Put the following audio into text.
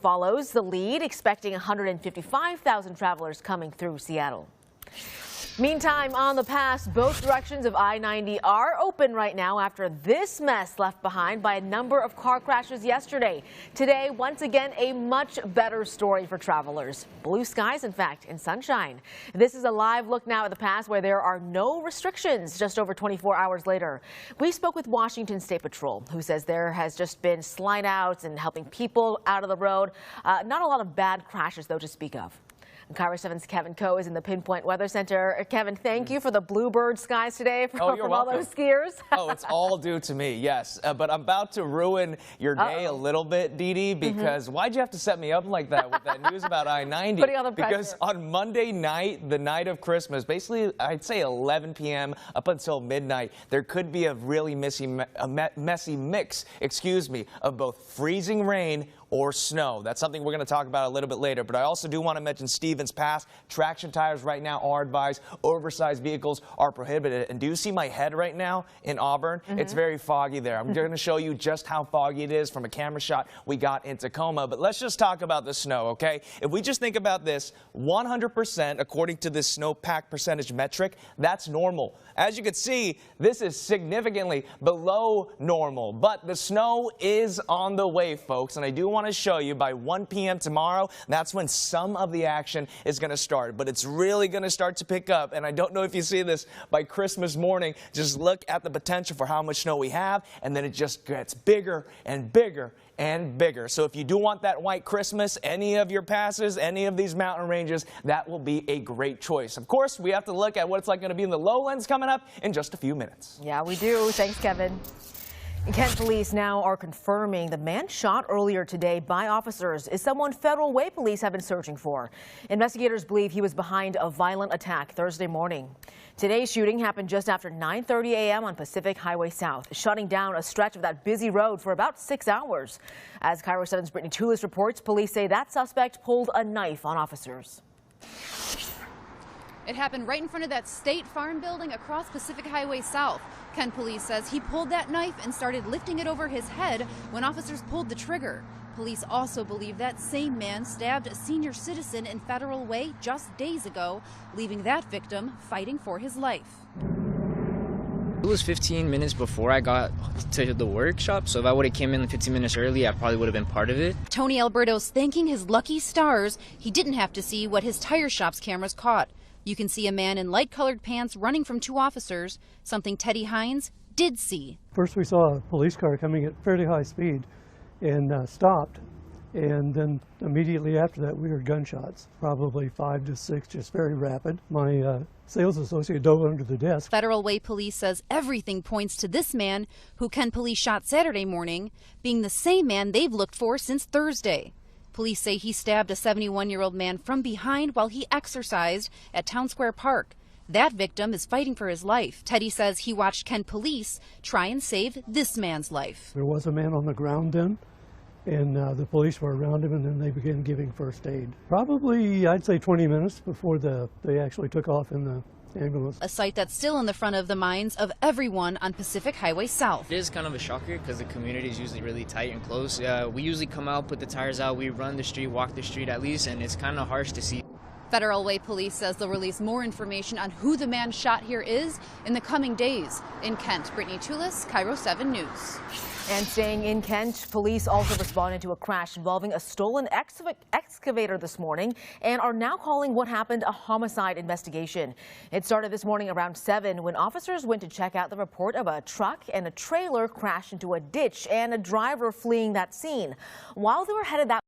follows the lead, expecting 155,000 travelers coming through Seattle. Meantime, on the pass, both directions of I-90 are open right now after this mess left behind by a number of car crashes yesterday. Today, once again, a much better story for travelers. Blue skies, in fact, and sunshine. This is a live look now at the pass where there are no restrictions just over 24 hours later. We spoke with Washington State Patrol, who says there has just been slide outs and helping people out of the road. Not a lot of bad crashes, though, to speak of. KIRO 7's Kevin Coe is in the Pinpoint Weather Center. Kevin, thank you for the bluebird skies today from all those skiers. Oh, it's all due to me, yes. But I'm about to ruin your day a little bit, Dee Dee, because why'd you have to set me up like that with that news about I-90? Putting on the pressure. Because on Monday night, the night of Christmas, basically I'd say 11 p.m. up until midnight, there could be a really messy mix, of both freezing rain or snow. That's something we're going to talk about a little bit later. But I also do want to mention Stevens Pass. Traction tires right now are advised. Oversized vehicles are prohibited. And do you see my head right now in Auburn? It's very foggy there. I'm going to show you just how foggy it is from a camera shot we got in Tacoma. But let's just talk about the snow, okay? If we just think about this, 100% according to this snowpack percentage metric, that's normal. As you can see, this is significantly below normal. But the snow is on the way, folks. And I do want to show you by 1 p.m. tomorrow, that's when some of the action is going to start. But it's really going to start to pick up. And I don't know if you see this by Christmas morning. Just look at the potential for how much snow we have. And then it just gets bigger and bigger and bigger. So if you do want that white Christmas, any of your passes, any of these mountain ranges, that will be a great choice. Of course, we have to look at what it's like going to be in the lowlands coming up in just a few minutes. Yeah, we do. Thanks, Kevin. Kent police now are confirming the man shot earlier today by officers is someone Federal Way police have been searching for. Investigators believe he was behind a violent attack Thursday morning. Today's shooting happened just after 9:30 a.m. on Pacific Highway South, shutting down a stretch of that busy road for about 6 hours. As KIRO 7's Brittany Toulis reports, police say that suspect pulled a knife on officers. It happened right in front of that State Farm building across Pacific Highway South. Kent police says he pulled that knife and started lifting it over his head when officers pulled the trigger. Police also believe that same man stabbed a senior citizen in Federal Way just days ago, leaving that victim fighting for his life. It was 15 minutes before I got to the workshop, so if I would have came in 15 minutes early, I probably would have been part of it. Tony Alberto's thanking his lucky stars he didn't have to see what his tire shop's cameras caught. You can see a man in light-colored pants running from two officers, something Teddy Hines did see. First we saw a police car coming at fairly high speed and stopped. And then immediately after that, we heard gunshots, probably 5 to 6, just very rapid. My sales associate dove under the desk. Federal Way police says everything points to this man, who Kent police shot Saturday morning, being the same man they've looked for since Thursday. Police say he stabbed a 71-year-old man from behind while he exercised at Town Square Park. That victim is fighting for his life. Teddy says he watched Kent police try and save this man's life. There was a man on the ground then, and the police were around him, and then they began giving first aid. Probably, I'd say 20 minutes before they actually took off in the ambulance. A sight that's still in the front of the minds of everyone on Pacific Highway South. It is kind of a shocker because the community is usually really tight and close. We usually come out, put the tires out, we run the street, walk the street at least, and it's kind of harsh to see. Federal Way police says they'll release more information on who the man shot here is in the coming days. In Kent, Brittany Toulis, KIRO 7 News. And staying in Kent, police also responded to a crash involving a stolen excavator this morning and are now calling what happened a homicide investigation. It started this morning around 7 when officers went to check out the report of a truck and a trailer crashed into a ditch and a driver fleeing that scene. While they were headed that